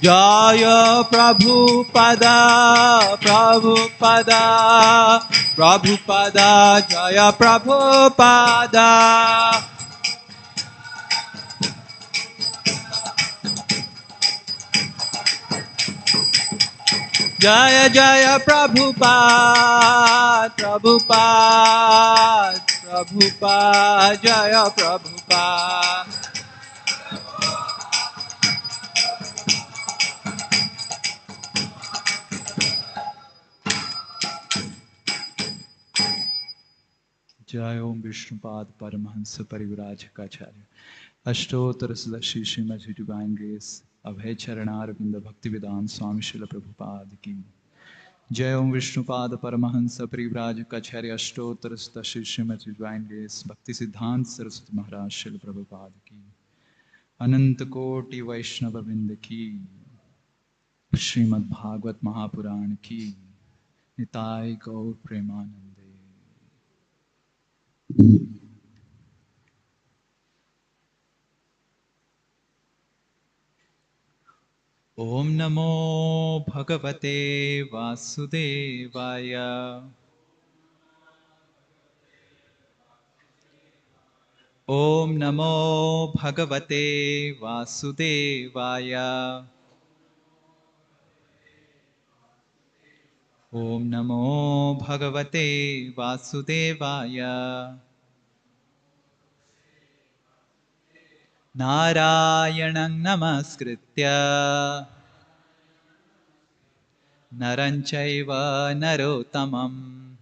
Jaya Prabhupada, Prabhupada, Prabhupada, Jaya Prabhupada. Jaya Jaya Prabhupada, Prabhupada, Prabhupada, Jaya Prabhupada. Jai Om Vishnupad Paramahansa Parivrajakaacharya Ashtotara Sadashi Srimad Divine Grace Abhay Charanarvinda Bhaktivedanta Swami Srila Prabhupada Ki Jai Om Vishnupad Paramahansa Parivrajakaacharya Ashtotara Sadashi Srimad Divine Grace Bhakti Siddhanta Saraswati Maharaj Srila Prabhupada Ki Ananta Koti Vaishnava Vrinda Ki Srimad Bhagavatam Mahapurana Ki Nitai Gaur Premanande. Om Namo Bhagavate Vasudevaya. Om Namo Bhagavate Vasudevaya. Om Namo Bhagavate Vasudevaya. Narayanang Namaskritya Naranchaiva Narottamam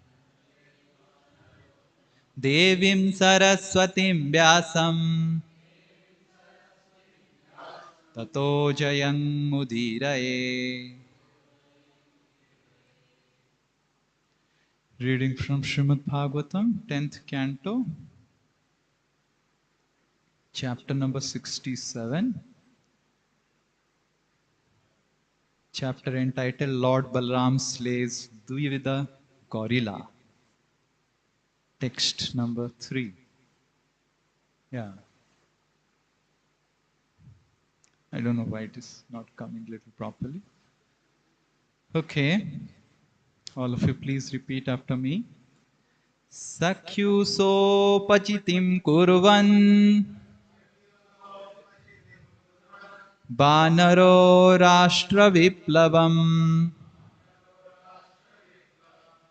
Devim Saraswatim Vyasam Tato Jayang Mudiraye. Reading from Srimad Bhagavatam, 10th Canto, chapter number 67. Chapter entitled Lord Balram Slays Dvivida Gorilla. Text number 3. Yeah. I don't know why it is not coming little properly. Okay. All of you please repeat after me. Sakyuso pachitim kurvan Banaro Rashtra Viplavam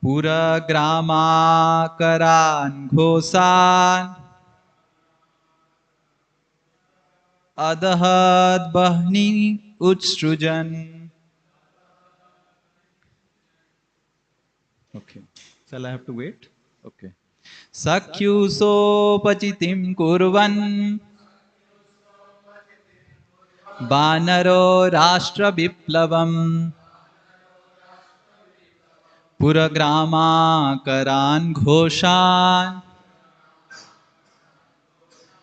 Pura Grama Karan Ghosan Adahad Bahni Utstrujan. Okay. Shall I have to wait? Okay. Sakyuso pachitim kurvan Banaro Rashtra Viplavam Puragrama Karan Ghoshan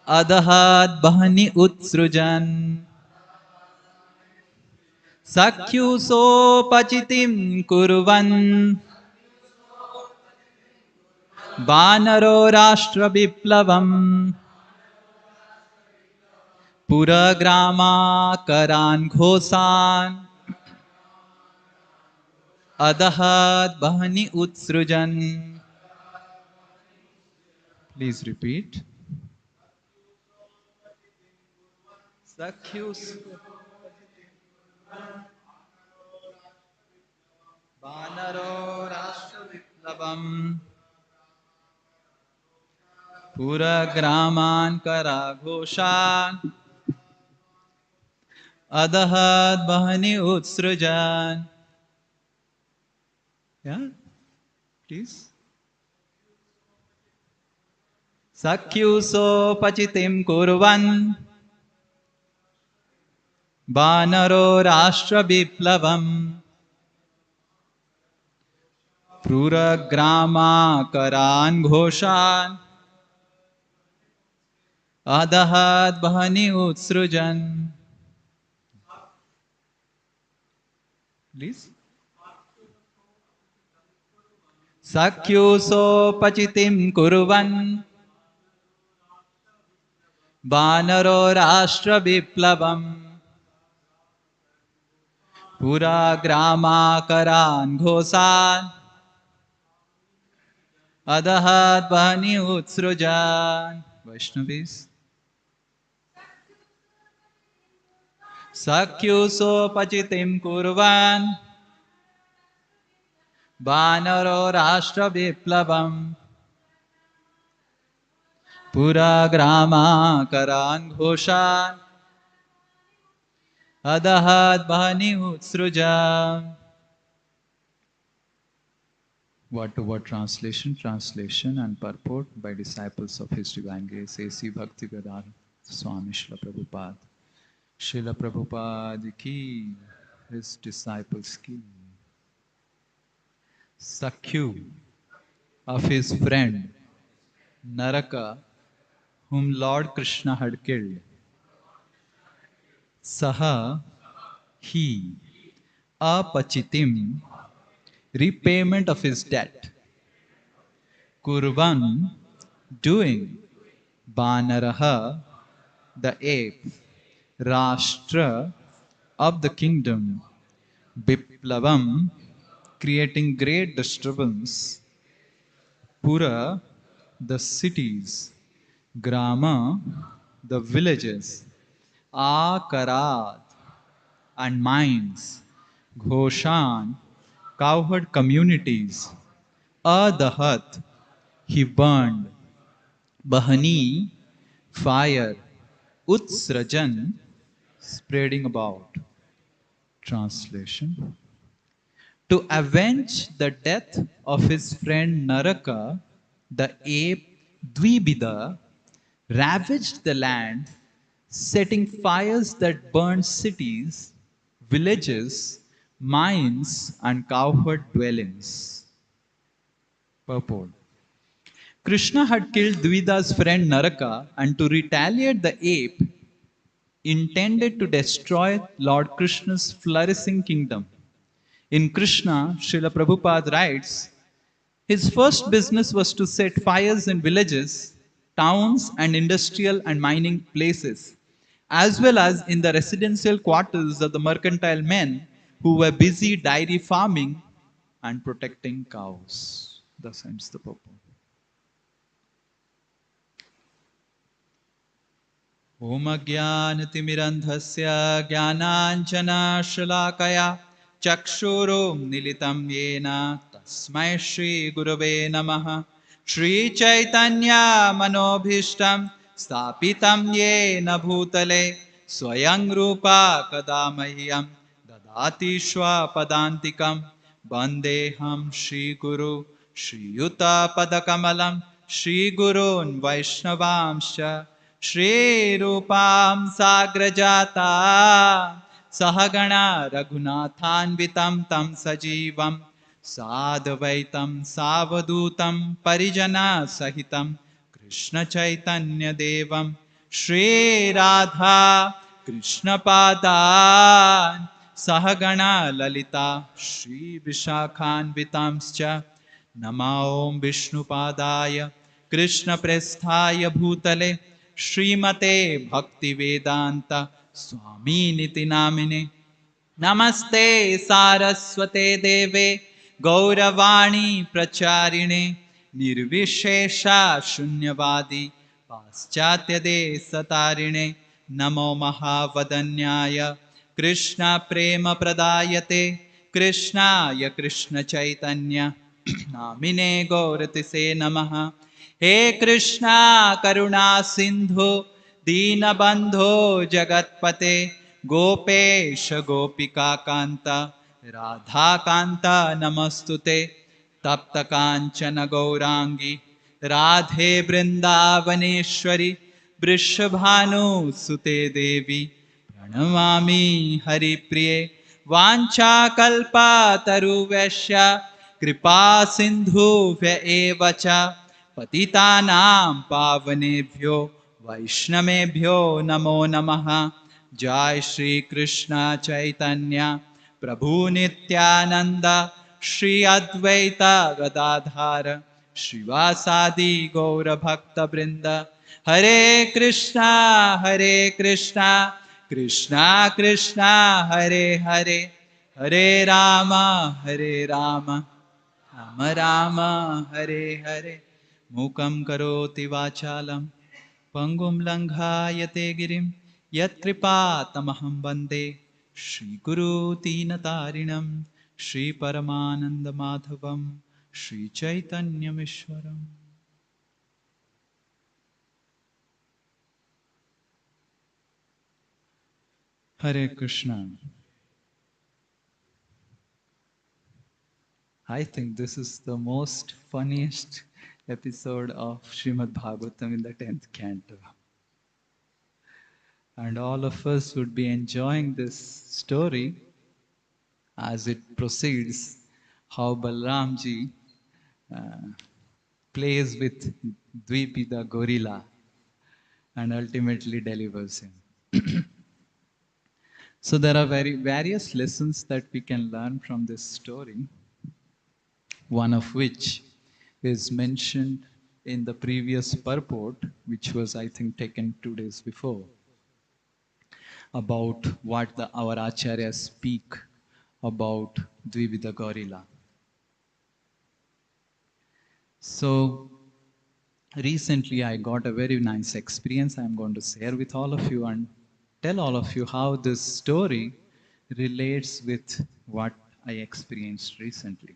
Adahad Bahani Utsrujan. Sakyuso pachitim kurvan Banaro Rashtra Viplavam Puragrama Karan Ghosan Adahad Bahani Utsrujan. Please repeat. Sakyus Banaro Rashtra Viplavam Puragraman Karaghoshan Adahad Bahani Utsrujan. Yeah, please. Sakyuso pachitim kurvan Banaro Rashtra Viplavam Puragrama Karan Ghoshan Adahad Bahani Utsrujan. Please. Sakyuso pachitim kurvan Banaro Rashtra Viplavam पुरा ग्रामाकरान् घोषान् अदहद् वह्नि उत्सृजान्. Vaishnavis. Sakyusopachitim kurvan Vanaro rashtra viplavam Pura grama karan ghoshan Adahad bhani utsrujam. Word to word translation, and purport by disciples of His Divine Grace A.C. Bhaktivedanta Swami Srila Prabhupada. Srila Prabhupada ki, his disciples ki. Sakyu of his friend Naraka, whom Lord Krishna had killed. Saha, he, apachitim, repayment of his debt. Kurvan, doing. Banaraha, the ape. Rashtra, of the kingdom. Biplavam, creating great disturbance. Pura, the cities. Grama, the villages. Akarat, and mines. Ghoshan, cowherd communities. Adahat, he burned. Bahani, fire. Utsrajan, spreading about. Translation. To avenge the death of his friend Naraka, the ape Dvibida ravaged the land, setting fires that burned cities, villages, mines, and cowherd dwellings. Purport. Krishna had killed Dvida's friend Naraka, and to retaliate, the ape intended to destroy Lord Krishna's flourishing kingdom. In Krishna, Srila Prabhupada writes, his first business was to set fires in villages, towns, and industrial and mining places, as well as in the residential quarters of the mercantile men who were busy dairy farming and protecting cows. Thus ends the purport. Om Ajnanatimirandhasya Jnananjana Shalakaya Chakshurum Nilitam Yena Tasmai Shri Gurave Namaha. Shri Chaitanya Manobhishtam Stapitam Yena Bhutale Swayang Rupa Kadamahyam Dadati Shwa Padantikam Bandeham Shri Guru Shri Yuta Padakamalam Shri Gurun Vaishnavamsha Shri Rupam Sagrajata Sahagana Raghunathanvitam Tam Sajivam Sadvaitam Savadutam Parijana Sahitam Krishna Chaitanya Devam Shri Radha Krishna Padan Sahagana Lalita Shri Vishakhanvitamscha Nama Om Vishnu Padaya Krishna Presthaya Bhutale Srimate Bhakti Vedanta Swami Niti Namine Namaste Saraswate Deve Gauravani Pracharine Nirvishesha Shunyavadi Paschatya De Satarine Namo Mahavadanyaya Krishna Prema Pradayate Krishnaya Krishna Chaitanya Namine Gauratise Namaha. He Krishna Karuna Sindhu Dinabandho Jagatpate Gopesha Gopika Kanta Radha Kanta Namastute Tapta Kanchana Gaurangi Radhe Vrindavaneshwari Vrishabhanu Sute Devi Pranamami Hari Priye Vancha Kalpa Taruvesha Kripa Sindhu Evacha Patitanam Pavanebhyo Vaishnamebhyo Namo Namaha. Jai Shri Krishna Chaitanya Prabhu Nityananda Shri Advaita Gadadhara Shrivasadi Gaura Bhakta Brinda. Hare Krishna Krishna Krishna Hare Hare Hare Rama, Hare Rama, Rama Rama, Hare Hare. Mukam karoti vachalam, Pangum langhayate girim, Yat kripa tamaham bande, Shri Guru Tinatarinam, Shri Paramananda Madhavam, Shri Chaitanya Mishwaram. Hare Krishna. I think this is the most funniest episode of Srimad Bhagavatam in the 10th canto. And all of us would be enjoying this story as it proceeds, how Balramji uh, plays with Dvipi the gorilla and ultimately delivers him. So there are various lessons that we can learn from this story, one of which is mentioned in the previous purport, which was, I think, taken 2 days before, about what our acharyas speak about Dvivida gorilla. So recently I got a very nice experience I'm going to share with all of you and tell all of you how this story relates with what I experienced recently.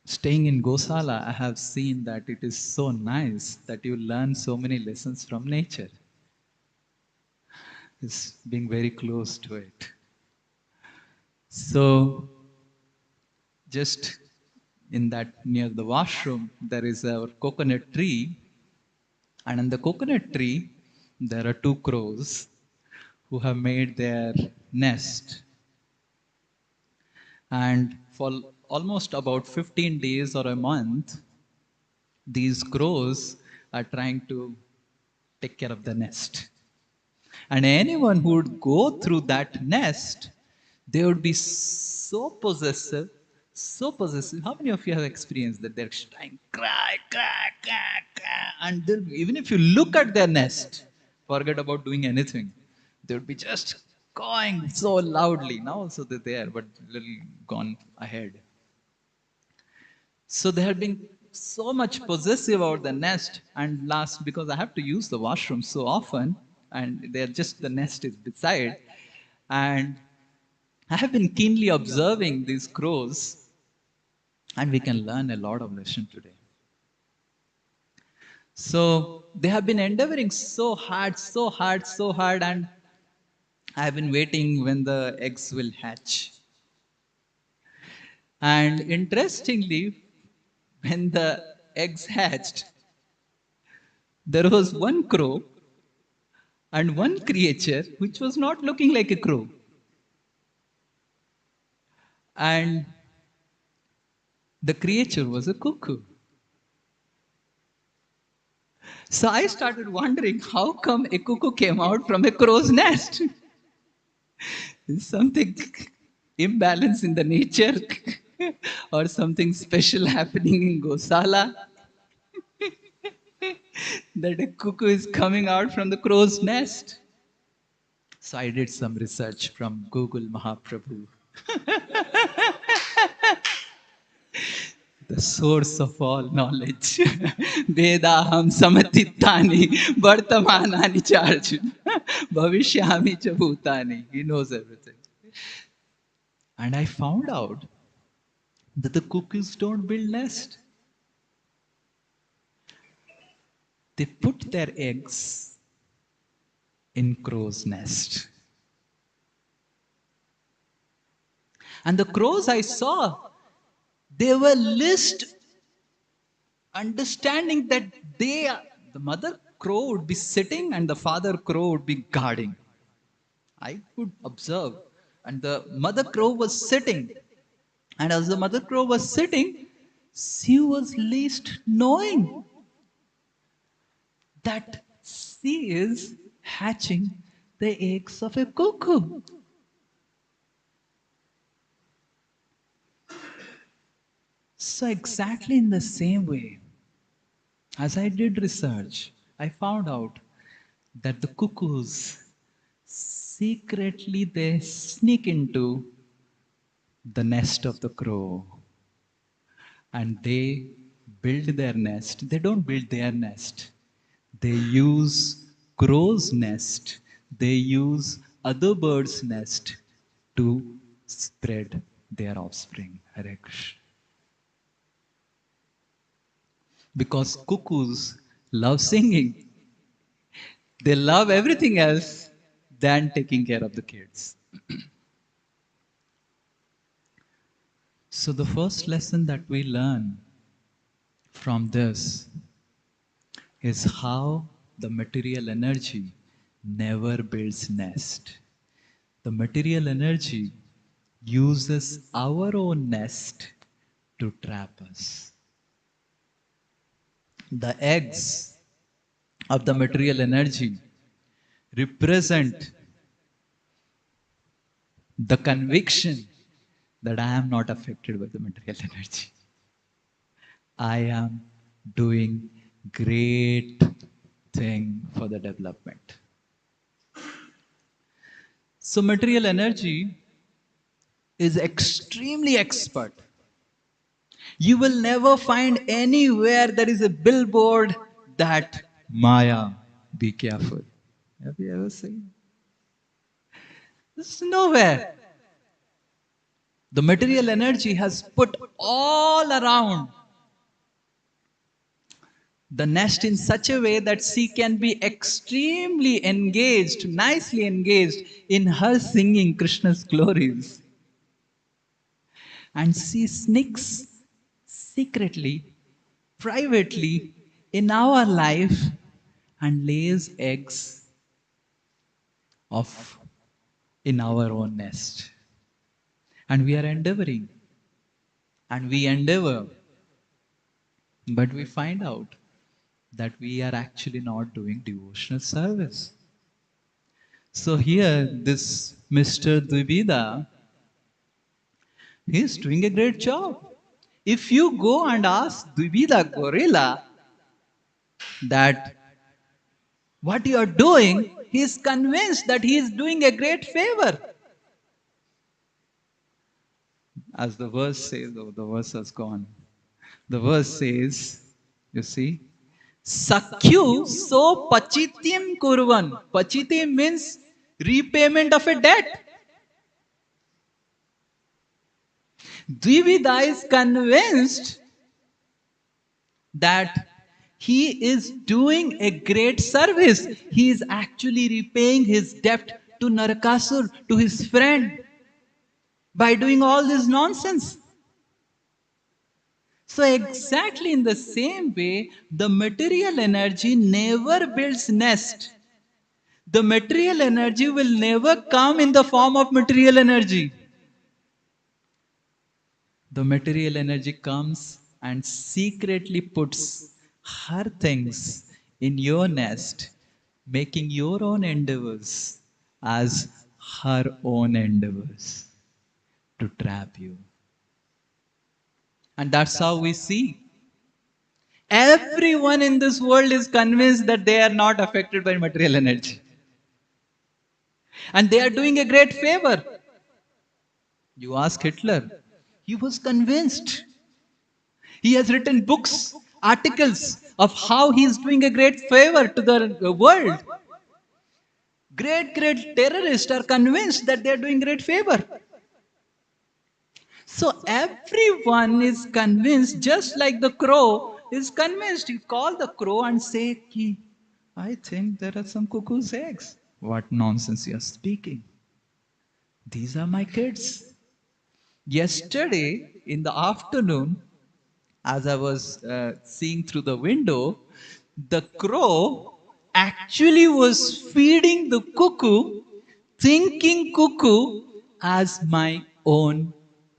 Staying in Goshala, I have seen that it is so nice that you learn so many lessons from nature. It's being very close to it. So, just in that near the washroom, there is a coconut tree, and in the coconut tree, there are 2 crows who have made their nest. And for almost about 15 days or a month, these crows are trying to take care of the nest. And anyone who would go through that nest, they would be so possessive, so possessive. How many of you have experienced that they're trying cry, cry, cry, cry, and even if you look at their nest, forget about doing anything. They would be just cawing so loudly. Now also they're there, but a little gone ahead. So they had been so much possessive about the nest, and last, because I have to use the washroom so often, and they're just the nest is beside, and I have been keenly observing these crows, and we can learn a lot of lesson today. So they have been endeavoring so hard, so hard, so hard, and I have been waiting when the eggs will hatch. And interestingly, when the eggs hatched, there was one crow and one creature which was not looking like a crow. And the creature was a cuckoo. So I started wondering how come a cuckoo came out from a crow's nest? Is something imbalance in the nature or something special happening in Goshala that a cuckoo is coming out from the crow's nest? So I did some research from Google Mahaprabhu, the source of all knowledge. Vedaham samatittani vartamanani charjun bhavishyami cha bhutani. He knows everything. And I found out that the cuckoos don't build nest. They put their eggs in crow's nest. And the crows I saw, they were least understanding that the mother crow would be sitting and the father crow would be guarding. I could observe, and the mother crow was sitting. And as the mother crow was sitting, she was least knowing that she is hatching the eggs of a cuckoo. So exactly in the same way, as I did research, I found out that the cuckoos secretly they sneak into the nest of the crow and they build their nest. They don't build their nest. They use crow's nest. They use other birds' nest to spread their offspring. Hare Krishna. Because cuckoos love singing. They love everything else than taking care of the kids. So the first lesson that we learn from this is how the material energy never builds nest. The material energy uses our own nest to trap us. The eggs of the material energy represent the conviction that I am not affected by the material energy. I am doing great thing for the development. So material energy is extremely expert. You will never find anywhere there is a billboard that Maya, be careful. Have you ever seen? This is nowhere. The material energy has put all around the nest in such a way that she can be extremely engaged, nicely engaged in her singing Krishna's glories. And she sneaks secretly, privately in our life and lays eggs of in our own nest. And we are endeavoring. And we endeavor. But we find out that we are actually not doing devotional service. So here, this Mr. Dvivida, he is doing a great job. If you go and ask Dvivida Gorilla that what you are doing, he is convinced that he is doing a great favor. As the verse says, oh, the verse has gone. The verse says, you see, Sakyu so pachitim kurvan. Pachitim means repayment of a debt. Dvivida is convinced that he is doing a great service. He is actually repaying his debt to Narakasur, to his friend, by doing all this nonsense. So exactly in the same way, the material energy never builds nest. The material energy will never come in the form of material energy. The material energy comes and secretly puts her things in your nest, making your own endeavors as her own endeavors to trap you. And that's how we see. Everyone in this world is convinced that they are not affected by material energy. And they are doing a great favor. You ask Hitler, he was convinced. He has written books, articles of how he is doing a great favor to the world. Great terrorists are convinced that they are doing great favor. So everyone is convinced, just like the crow is convinced. You call the crow and say, Ki, I think there are some cuckoo's eggs. What nonsense you are speaking. These are my kids. Yesterday in the afternoon, as I was seeing through the window, the crow actually was feeding the cuckoo, thinking cuckoo as my own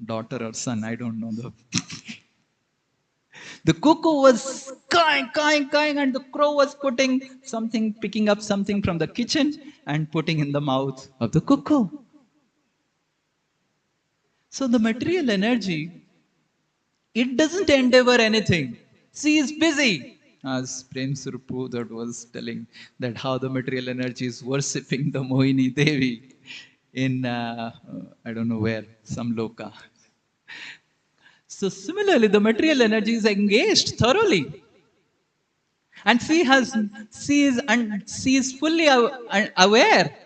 daughter or son. I don't know. The cuckoo was cawing, and the crow was picking up something from the kitchen and putting in the mouth of the cuckoo. So the material energy, it doesn't endeavor anything. She is busy. As Prem Surpu that was telling that how the material energy is worshipping the Mohini Devi in, I don't know where, some loka. So similarly, the material energy is engaged thoroughly. And she is fully aware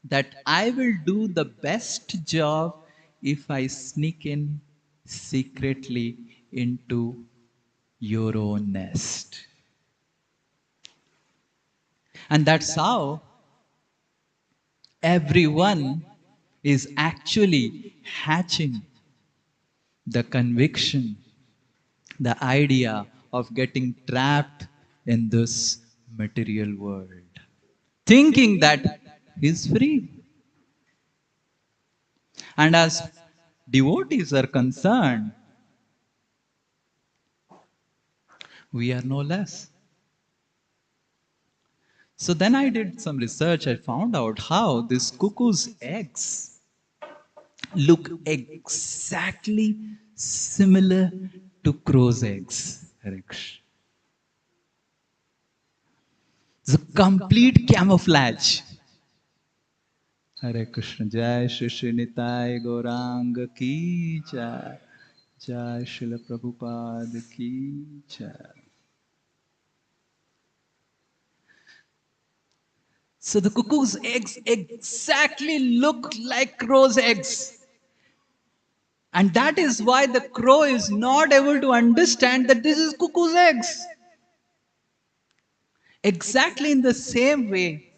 that I will do the best job if I sneak in secretly into your own nest. And that's how everyone is actually hatching the conviction, the idea of getting trapped in this material world, thinking that he's free. And as devotees are concerned, we are no less. So then I did some research. I found out how these cuckoo's eggs look exactly similar to crow's eggs. It's a complete camouflage. Hare Krishna. Jai Shri Nitai Gauranga ki jai. Jai Srila Prabhupada ki jai. So the cuckoo's eggs exactly look like crow's eggs. And that is why the crow is not able to understand that this is cuckoo's eggs. Exactly in the same way,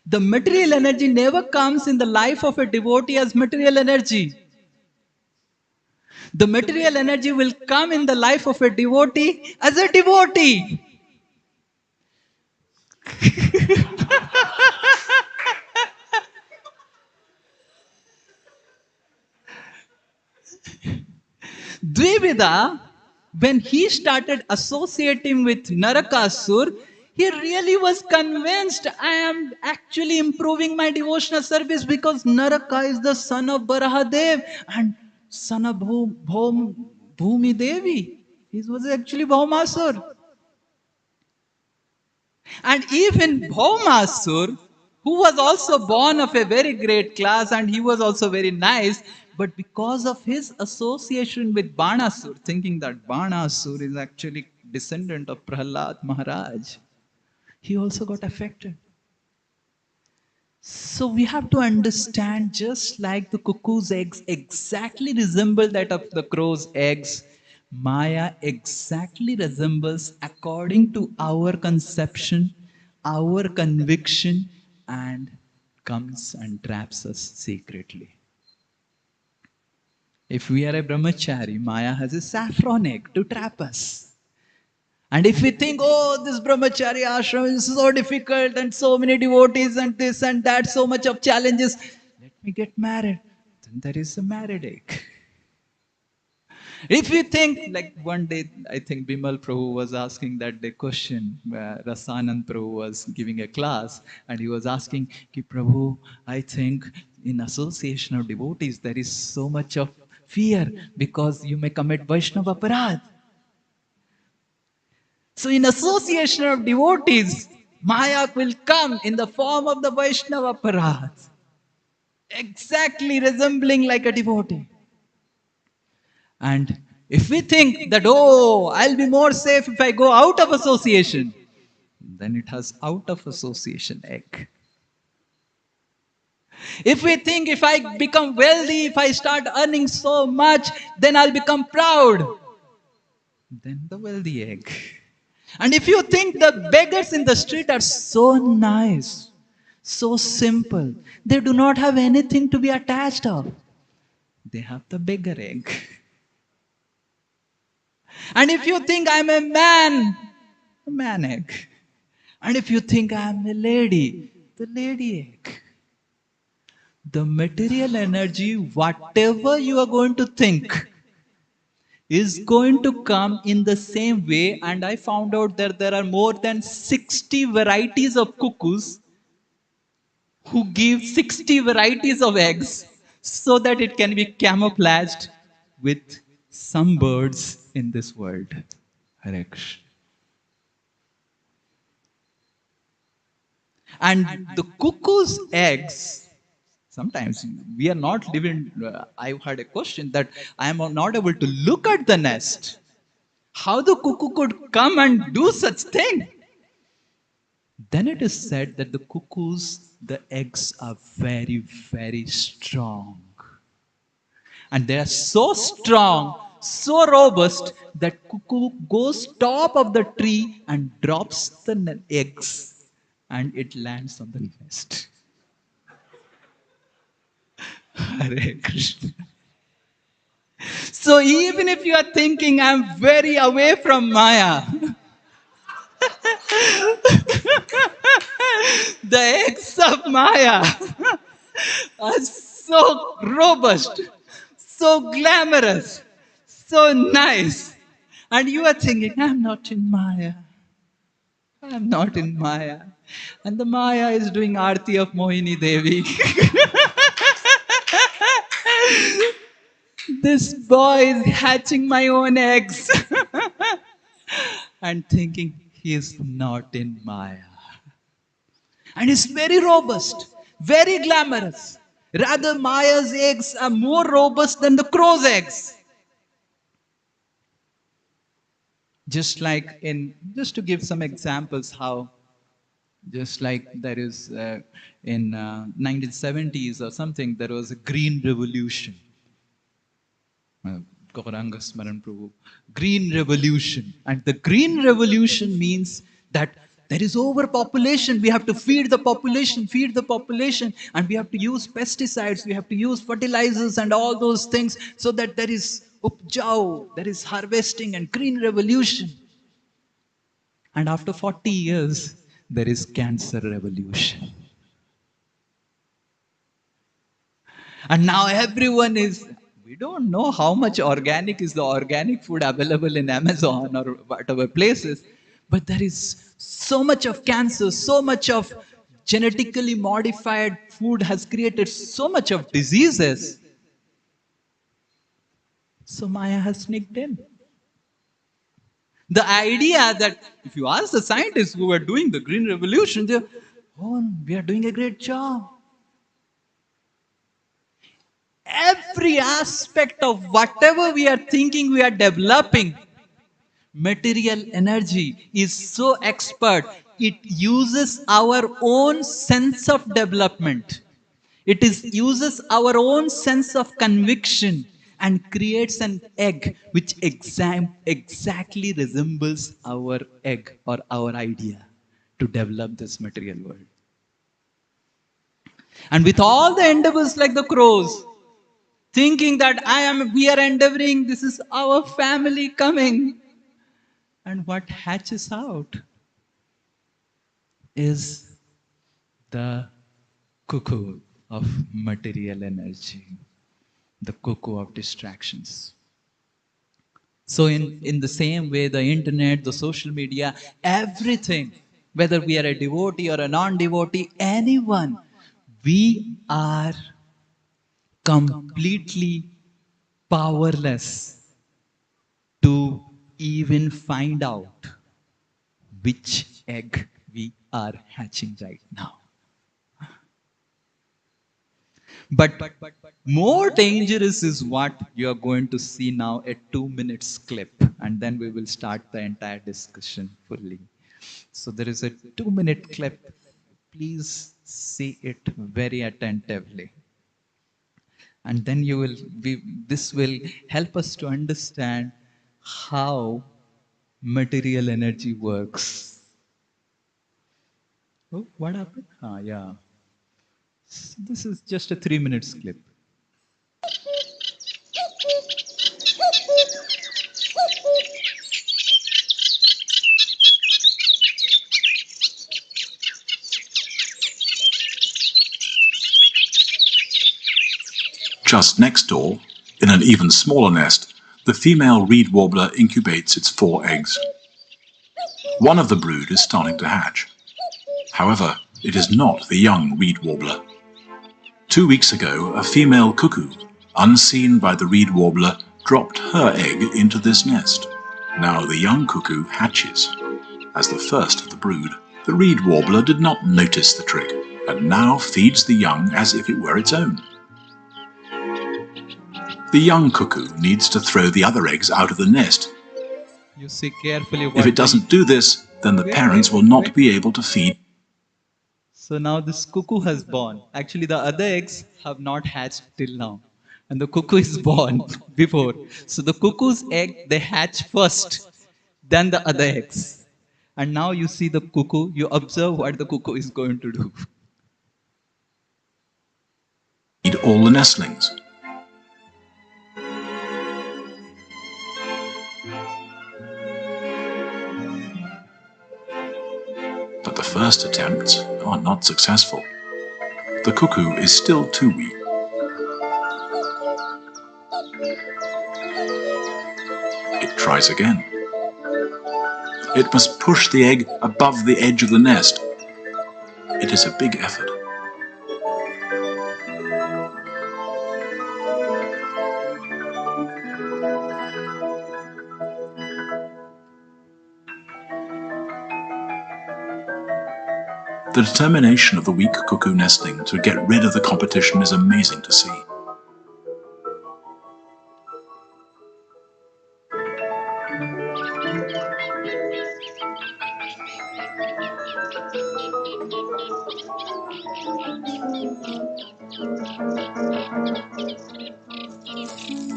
the material energy never comes in the life of a devotee as material energy. The material energy will come in the life of a devotee as a devotee. Dvivida, when he started associating with Narakasur, he really was convinced I am actually improving my devotional service because Naraka is the son of Barahadev and son of Bhumi Devi. He was actually Bhaumasur. And even Bhaumasur, who was also born of a very great class and he was also very nice, but because of his association with Banasur, thinking that Banasur is actually descendant of Prahlad Maharaj, he also got affected. So we have to understand, just like the cuckoo's eggs exactly resemble that of the crow's eggs, Maya exactly resembles according to our conception, our conviction, and comes and traps us secretly. If we are a brahmachari, Maya has a saffron egg to trap us. And if we think, oh, this brahmachari ashram is so difficult and so many devotees and this and that, so much of challenges, let me get married. Then there is a married egg. If you think, like one day, I think Bimal Prabhu was asking that day question, where Rasanand Prabhu was giving a class, and he was asking, Ki Prabhu, I think in association of devotees, there is so much of fear because you may commit Vaishnava aparadh. So in association of devotees, Maya will come in the form of the Vaishnava aparadh, exactly resembling like a devotee. And if we think that, oh, I'll be more safe if I go out of association, then it has out of association egg. If we think if I become wealthy, if I start earning so much, then I'll become proud, then the wealthy egg. And if you think the beggars in the street are so nice, so simple, they do not have anything to be attached of, they have the beggar egg. And if you think I'm a man egg. And if you think I'm a lady, the lady egg. The material energy, whatever you are going to think, is going to come in the same way. And I found out that there are more than 60 varieties of cuckoos who give 60 varieties of eggs so that it can be camouflaged with some birds in this world. Hare Krishna. And the cuckoo's eggs, sometimes we are not living, I've had a question that I am not able to look at the nest. How the cuckoo could come and do such thing? Then it is said that the eggs are very, very strong. And they are so strong, so robust, that cuckoo goes top of the tree and drops the eggs and it lands on the nest. Hare Krishna. So even if you are thinking I'm very away from Maya, the eggs of Maya are so robust, so glamorous, so nice. And you are thinking, I'm not in Maya. I'm not in Maya. And the Maya is doing Aarti of Mohini Devi. This boy is hatching my own eggs. And thinking he is not in Maya. And it's very robust, very glamorous. Rather, Maya's eggs are more robust than the crow's eggs. Just to give some examples how, just like there is in 1970s or something, there was a green revolution. Prabhu. Green revolution. And the green revolution means that there is overpopulation. We have to feed the population, and we have to use pesticides, we have to use fertilizers and all those things so that there is upjao, there is harvesting and green revolution. And after 40 years, there is cancer revolution. And now everyone is, we don't know how much organic is the organic food available in Amazon or whatever places, but there is so much of cancer, so much of genetically modified food has created so much of diseases. So Maya has sneaked in. The idea that if you ask the scientists who were doing the green revolution, they're, oh, we are doing a great job. Every aspect of whatever we are thinking we are developing, material energy is so expert, it uses our own sense of development. It uses our own sense of conviction and creates an egg which exactly resembles our egg or our idea to develop this material world. And with all the endeavors like the crows, thinking that we are endeavoring, this is our family coming. And what hatches out is the cuckoo of material energy, the cuckoo of distractions. So in the same way, the internet, the social media, everything, whether we are a devotee or a non-devotee, anyone, we are completely powerless to even find out which egg we are hatching right now. But more dangerous is what you are going to see now, a 2-minute clip, and then we will start the entire discussion fully. So there is a 2-minute clip. Please see it very attentively. And then this will help us to understand how material energy works. Oh, what happened? Yeah. So this is just a 3-minute clip. Just next door, in an even smaller nest, the female reed warbler incubates its 4 eggs. One of the brood is starting to hatch. However, it is not the young reed warbler. 2 weeks ago, a female cuckoo, unseen by the reed warbler, dropped her egg into this nest. Now the young cuckoo hatches as the first of the brood. The reed warbler did not notice the trick, and now feeds the young as if it were its own. The young cuckoo needs to throw the other eggs out of the nest. You see carefully what If it doesn't do this, then the parents will not be able to feed. So now this cuckoo has born. Actually, the other eggs have not hatched till now. And the cuckoo is born before. So the cuckoo's egg, they hatch first, then the other eggs. And now you see the cuckoo, you observe what the cuckoo is going to do. Feed all the nestlings. But the first attempts are not successful. The cuckoo is still too weak. It tries again. It must push the egg above the edge of the nest. It is a big effort. The determination of the weak cuckoo nestling to get rid of the competition is amazing to see.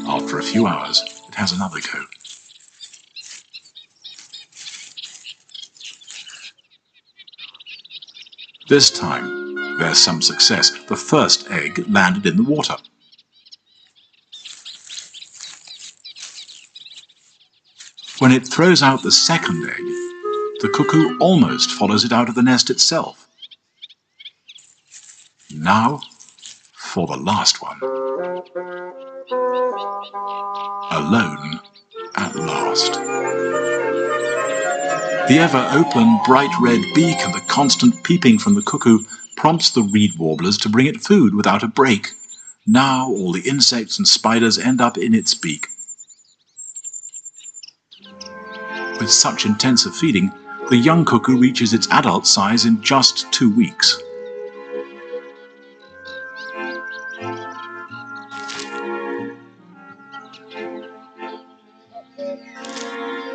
After a few hours, it has another go. This time, there's some success. The first egg landed in the water. When it throws out the second egg, the cuckoo almost follows it out of the nest itself. Now, for the last one. Alone at last. The ever-open, bright red beak and the constant peeping from the cuckoo prompts the reed warblers to bring it food without a break. Now all the insects and spiders end up in its beak. With such intensive feeding, the young cuckoo reaches its adult size in just 2 weeks.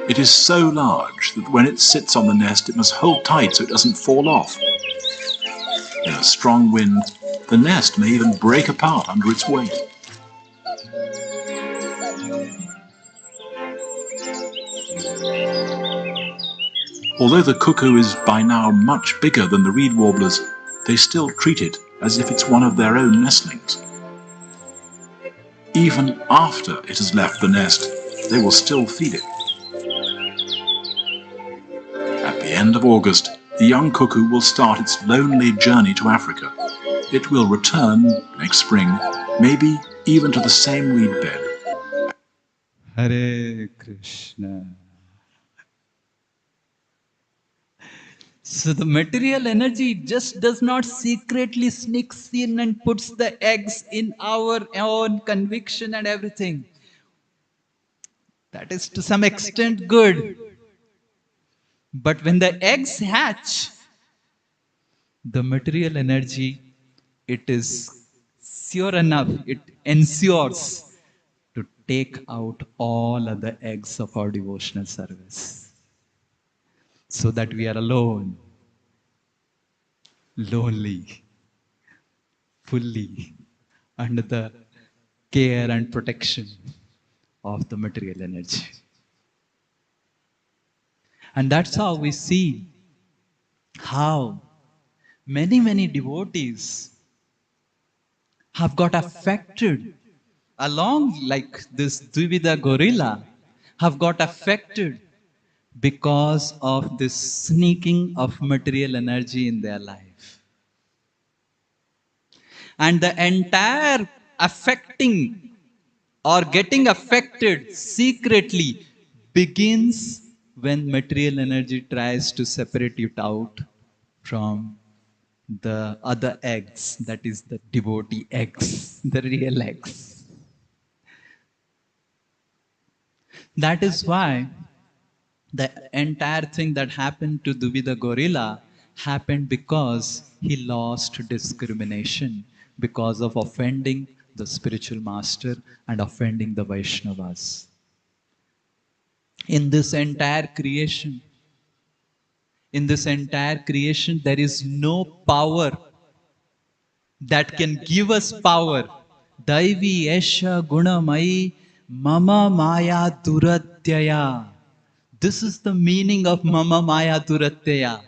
It is so large that when it sits on the nest it must hold tight so it doesn't fall off. In a strong wind, the nest may even break apart under its weight. Although the cuckoo is by now much bigger than the reed warblers, they still treat it as if it's one of their own nestlings. Even after it has left the nest, they will still feed it. At the end of August, the young cuckoo will start its lonely journey to Africa. It will return next spring, maybe even to the same reed bed. Hare Krishna. So the material energy just does not secretly sneaks in and puts the eggs in our own conviction and everything. That is to some extent good. But when the eggs hatch, the material energy, it is sure enough, it ensures to take out all other eggs of our devotional service. So that we are alone, lonely, fully under the care and protection of the material energy. And that's how we see how many devotees have got affected along like this Dvivida gorilla have got affected because of this sneaking of material energy in their life. And the entire affecting or getting affected secretly begins when material energy tries to separate it out from the other eggs, that is the devotee eggs, the real eggs. That is why the entire thing that happened to Dvivida gorilla happened because he lost discrimination because of offending the spiritual master and offending the Vaishnavas. In this entire creation, there is no power that can give us power. Daivi esha gunamai mama maya duratyaya. This is the meaning of mama maya duratyaya.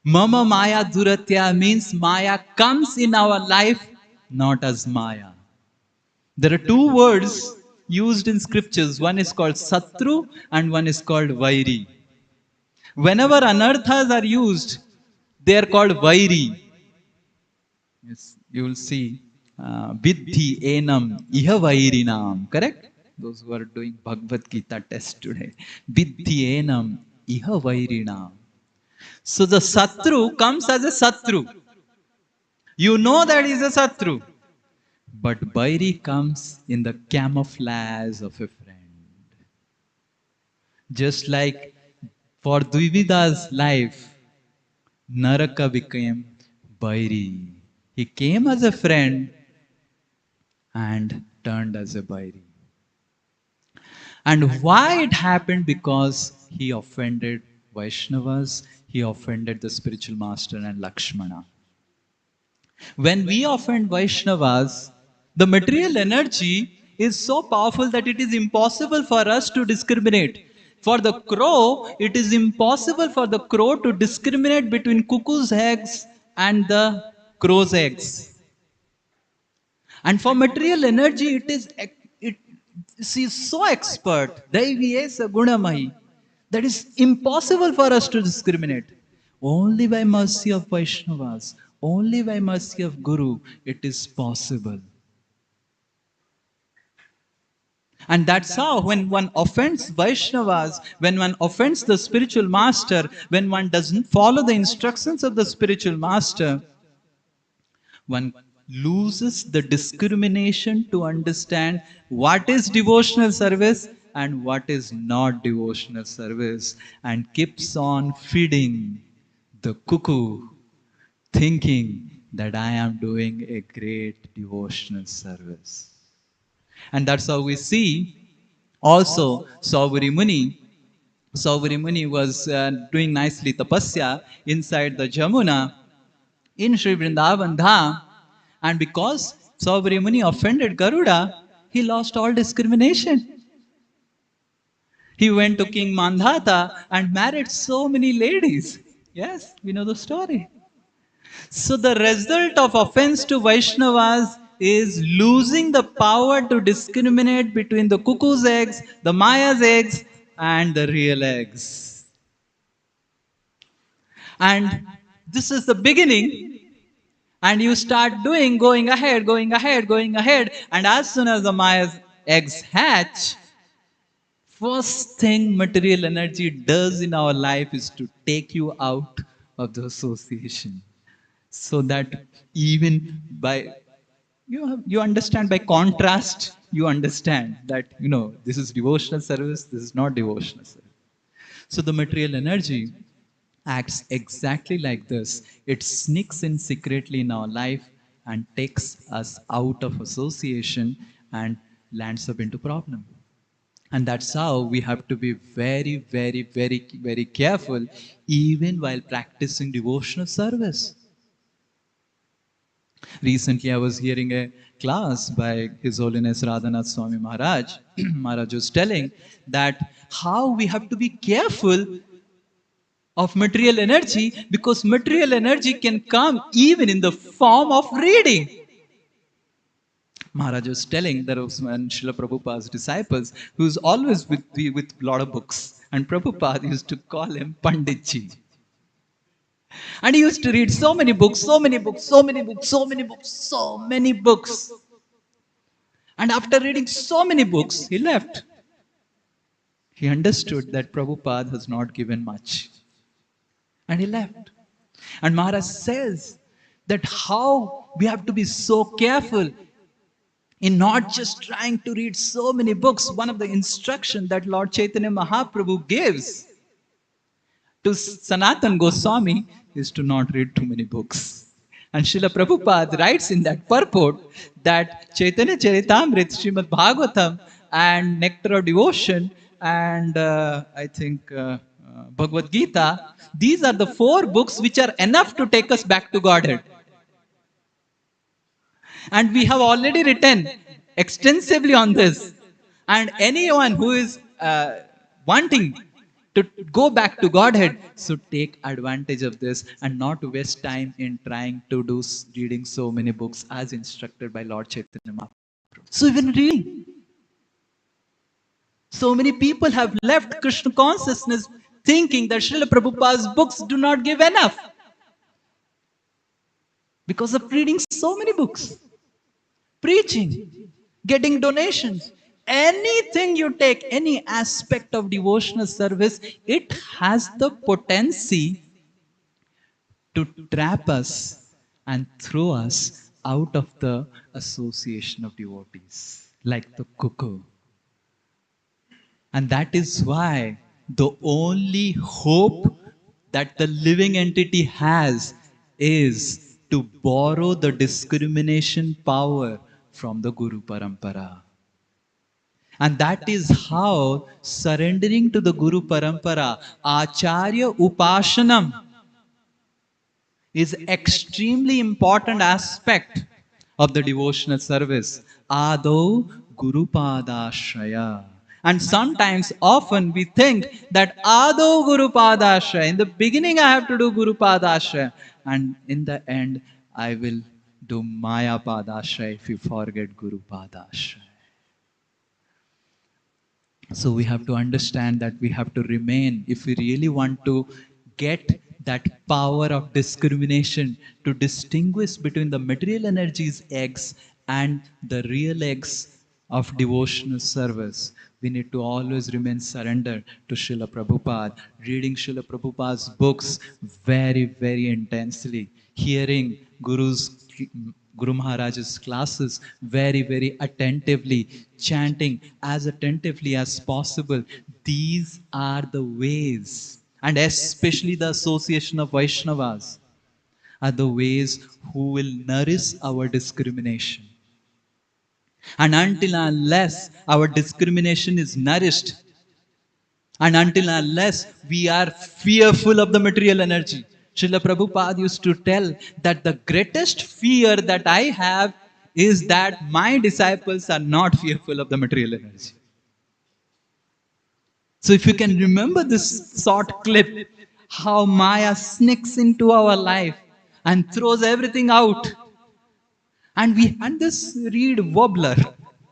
Mama maya duratyaya means Maya comes in our life not as Maya. There are two words used in scriptures. One is called Satru and one is called Vairi. Whenever anarthas are used, they are called Vairi. Yes, you will see Vidhi enam iha vairinam. Correct? Those who are doing Bhagavad Gita test today. Vidhi enam iha vairinam. So the Satru comes as a Satru. You know that is a Satru. But Vairi comes in the camouflage of a friend. Just like for Dvivida's life, Naraka became Vairi. He came as a friend and turned as a Vairi. And why it happened? Because he offended Vaishnavas, he offended the spiritual master and Lakshmana. When we offend Vaishnavas, the material energy is so powerful that it is impossible for us to discriminate. For the crow, it is impossible for the crow to discriminate between cuckoo's eggs and the crow's eggs. And for material energy, she is so expert, Daiviyesa Gunamahi, that is impossible for us to discriminate. Only by mercy of Vaishnavas, only by mercy of Guru, it is possible. And that's how, when one offends Vaishnavas, when one offends the spiritual master, when one doesn't follow the instructions of the spiritual master, one loses the discrimination to understand what is devotional service and what is not devotional service, and keeps on feeding the cuckoo, thinking that I am doing a great devotional service. And that's how we see also Saubhari Muni. Saubhari Muni was doing nicely tapasya inside the Jamuna in Sri Vrindavan Dham. And because Saubhari Muni offended Garuda, he lost all discrimination. He went to King Mandhata and married so many ladies. Yes, we know the story. So the result of offense to Vaishnavas is losing the power to discriminate between the cuckoo's eggs, the Maya's eggs, and the real eggs. And this is the beginning. And you start going ahead. And as soon as the Maya's eggs hatch, first thing material energy does in our life is to take you out of the association. So that even by, you understand, by contrast, you understand that, this is devotional service, this is not devotional service. So the material energy acts exactly like this. It sneaks in secretly in our life and takes us out of association and lands up into problem. And that's how we have to be very, very, very, very careful even while practicing devotional service. Recently, I was hearing a class by His Holiness Radhanath Swami Maharaj. Maharaj was telling that how we have to be careful of material energy, because material energy can come even in the form of reading. Maharaj was telling there was one Srila Prabhupada's disciples who's always with a lot of books, and Prabhupada used to call him Panditji. And he used to read so many books. And after reading so many books, he left. He understood that Prabhupada has not given much. And he left. And Maharaj says that how we have to be so careful in not just trying to read so many books. One of the instructions that Lord Chaitanya Mahaprabhu gives to Sanatan Goswami is to not read too many books. And Srila Prabhupada writes in that purport that Chaitanya Charitamrita, Srimad Bhagavatam, and Nectar of Devotion, and I think Bhagavad Gita, these are the 4 books which are enough to take us back to Godhead. And we have already written extensively on this. And anyone who is wanting to go back to Godhead should take advantage of this and not waste time in trying to do reading so many books as instructed by Lord Chaitanya Mahaprabhu. So even reading, so many people have left Krishna consciousness thinking that Srila Prabhupada's books do not give enough because of reading so many books, preaching, getting donations. Anything you take, any aspect of devotional service, it has the potency to trap us and throw us out of the association of devotees, like the cuckoo. And that is why the only hope that the living entity has is to borrow the discrimination power from the Guru Parampara. And that is how surrendering to the Guru Parampara, Acharya Upashanam, is extremely important aspect of the devotional service. Ado Guru Padashraya. And sometimes, often we think that Ado Guru Padashraya, in the beginning I have to do Guru Padashraya, and in the end I will do Maya Padashraya if you forget Guru Padashraya. So we have to understand that we have to remain, if we really want to get that power of discrimination to distinguish between the material energies eggs and the real eggs of devotional service, we need to always remain surrendered to Srila Prabhupada, reading Srila Prabhupada's books very, very intensely, hearing Guru Maharaj's classes very, very attentively, chanting as attentively as possible. These are the ways, and especially the association of Vaishnavas, are the ways who will nourish our discrimination. And until and unless our discrimination is nourished, and until and unless we are fearful of the material energy, Srila Prabhupada used to tell that the greatest fear that I have is that my disciples are not fearful of the material energy. So if you can remember this short clip, how Maya sneaks into our life and throws everything out. And this reed wobbler,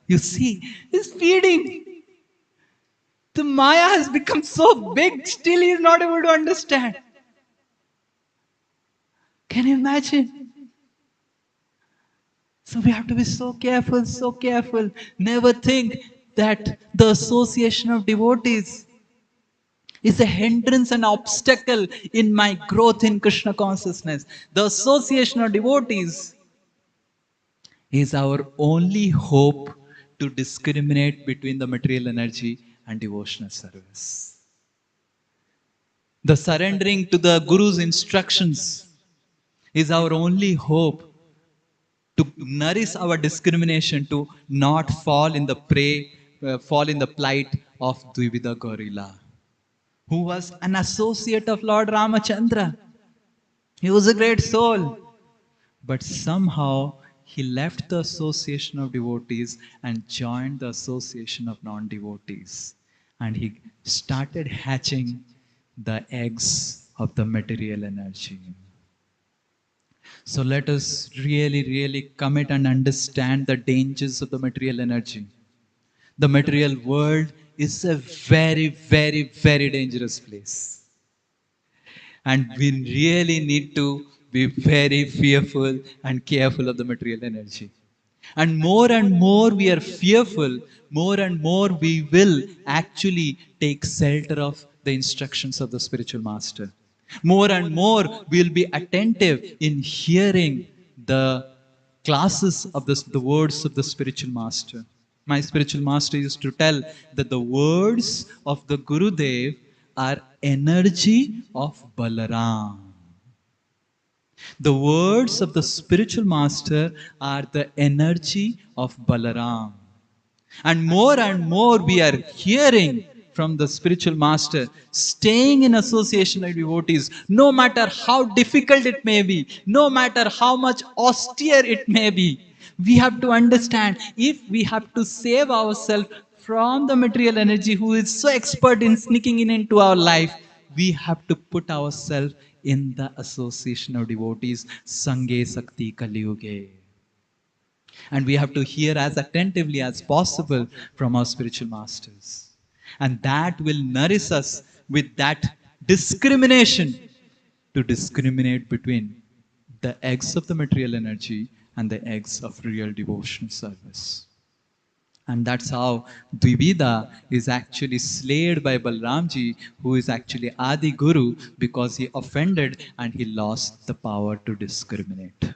you see, is feeding. The Maya has become so big, still he is not able to understand. Can you imagine? So we have to be so careful, so careful. Never think that the association of devotees is a hindrance and obstacle in my growth in Krishna consciousness. The association of devotees is our only hope to discriminate between the material energy and devotional service. The surrendering to the Guru's instructions is our only hope to nourish our discrimination, to not fall in the plight of Dvivida Gorilla, who was an associate of Lord Ramachandra. He was a great soul, but somehow he left the association of devotees and joined the association of non-devotees, and he started hatching the eggs of the material energy. So let us really, really commit and understand the dangers of the material energy. The material world is a very, very, very dangerous place. And we really need to be very fearful and careful of the material energy. And more we are fearful, more and more we will actually take shelter of the instructions of the spiritual master. More and more we will be attentive in hearing the classes of the words of the spiritual master. My spiritual master used to tell that the words of the Gurudev are energy of Balaram. The words of the spiritual master are the energy of Balaram. And more we are hearing from the spiritual master, staying in association with devotees, no matter how difficult it may be, no matter how much austere it may be. We have to understand, if we have to save ourselves from the material energy who is so expert in sneaking in into our life, we have to put ourselves in the association of devotees, Sange Sakti Kaliyuge. And we have to hear as attentively as possible from our spiritual masters. And that will nourish us with that discrimination to discriminate between the eggs of the material energy and the eggs of real devotional service. And that's how Dvivida is actually slayed by Balramji, who is actually Adi Guru, because he offended and he lost the power to discriminate.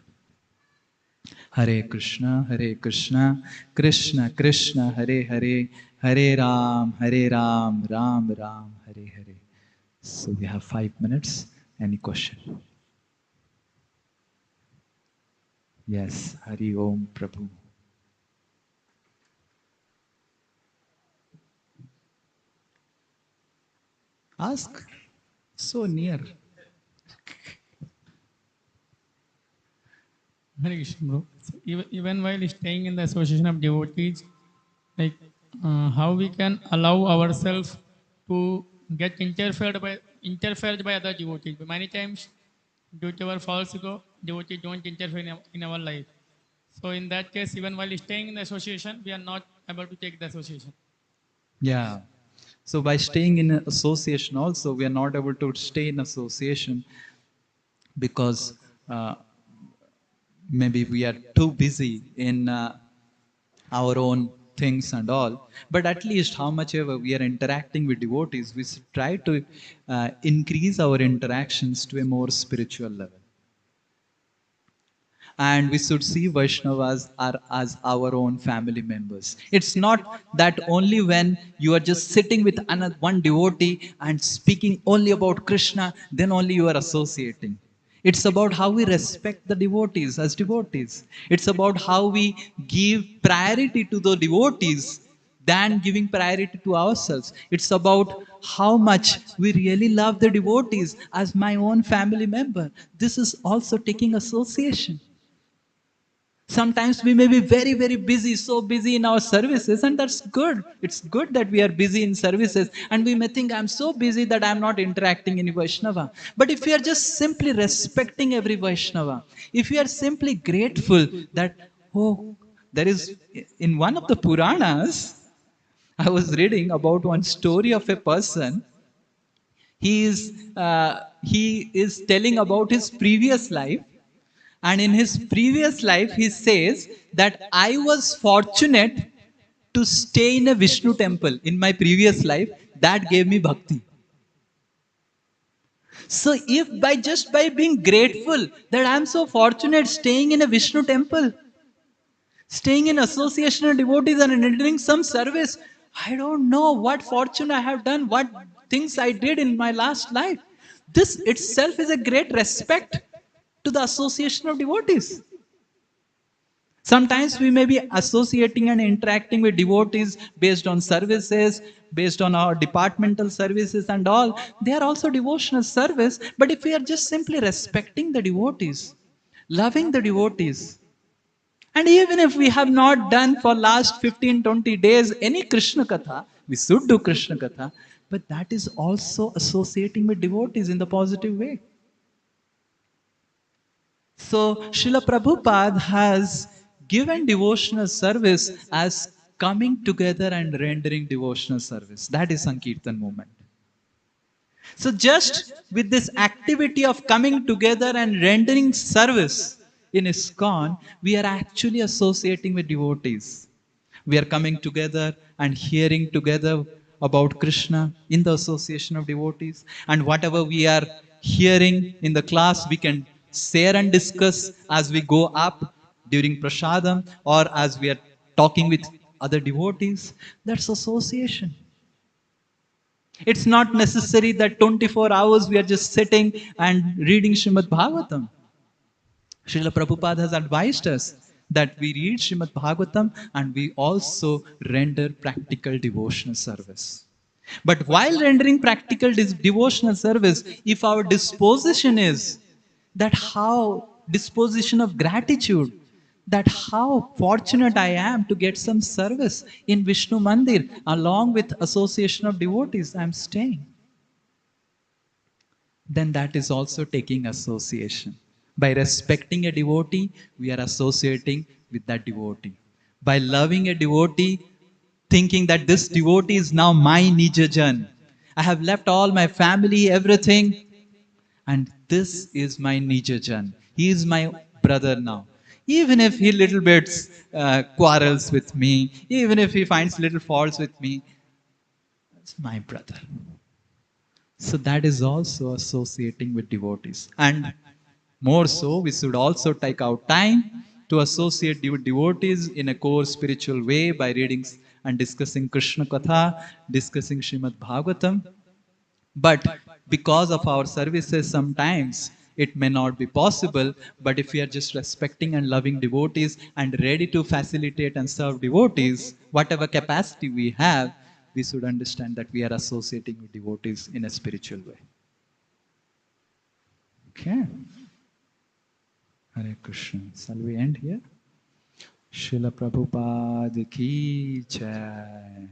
Hare Krishna, Krishna Krishna, Hare Hare, Hare Ram, Ram Ram, Hare Hare. So we have 5 minutes. Any question? Yes, Hari Om Prabhu. Ask. So near. Hare Krishna, bro. So even while staying in the association of devotees, like how we can allow ourselves to get interfered by other devotees. But many times, due to our false ego, devotees don't interfere in our life. So in that case, even while staying in the association, we are not able to take the association. Yeah. So by staying in association also, we are not able to stay in association because maybe we are too busy in our own things and all. But at least how much ever we are interacting with devotees, we should try to increase our interactions to a more spiritual level. And we should see Vaishnavas as our own family members. It's not that only when you are just sitting with one devotee and speaking only about Krishna, then only you are associating. It's about how we respect the devotees as devotees. It's about how we give priority to the devotees than giving priority to ourselves. It's about how much we really love the devotees as my own family member. This is also taking association. Sometimes we may be very, very busy, so busy in our services, and that's good. It's good that we are busy in services, and we may think, I'm so busy that I'm not interacting in Vaishnava. But if we are just simply respecting every Vaishnava, if we are simply grateful that, oh, there is, in one of the Puranas, I was reading about one story of a person. He is telling about his previous life. And in his previous life, he says that I was fortunate to stay in a Vishnu temple in my previous life. That gave me bhakti. So if just by being grateful that I'm so fortunate staying in a Vishnu temple, staying in association of devotees and rendering some service, I don't know what fortune I have done, what things I did in my last life. This itself is a great respect to the association of devotees. Sometimes we may be associating and interacting with devotees based on services, based on our departmental services and all. They are also devotional service, but if we are just simply respecting the devotees, loving the devotees, and even if we have not done for last 15-20 days any Krishna Katha, we should do Krishna Katha, but that is also associating with devotees in the positive way. So Srila Prabhupada has given devotional service as coming together and rendering devotional service. That is Sankirtan movement. So just with this activity of coming together and rendering service in ISKCON, we are actually associating with devotees. We are coming together and hearing together about Krishna in the association of devotees. And whatever we are hearing in the class, we can share and discuss as we go up during prasadam or as we are talking with other devotees. That's association. It's not necessary that 24 hours we are just sitting and reading Srimad Bhagavatam. Srila Prabhupada has advised us that we read Srimad Bhagavatam and we also render practical devotional service. But while rendering practical devotional service, if our disposition is that how disposition of gratitude, that how fortunate I am to get some service in Vishnu Mandir along with association of devotees, I am staying, then that is also taking association. By respecting a devotee, we are associating with that devotee. By loving a devotee, thinking that this devotee is now my Nijajan. I have left all my family, everything, and this is my Nijajan. He is my brother now. Even if he little bit quarrels with me, even if he finds little faults with me, it's my brother. So that is also associating with devotees. And more so, we should also take out time to associate with devotees in a core spiritual way by reading and discussing Krishna Katha, discussing Srimad Bhagavatam. But because of our services, sometimes it may not be possible. But if we are just respecting and loving devotees and ready to facilitate and serve devotees, whatever capacity we have, we should understand that we are associating with devotees in a spiritual way. Okay. Hare Krishna. Shall we end here? Srila Prabhupada ki jai.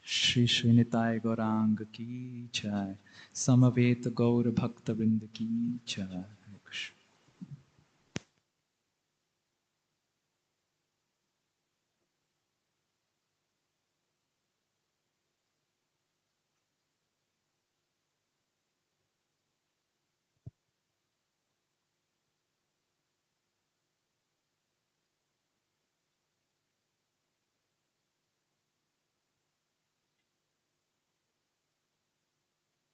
Shri Shri Nitai Gauranga ki jai. Samaveta Gaur Bhakta Vrinda ki jai.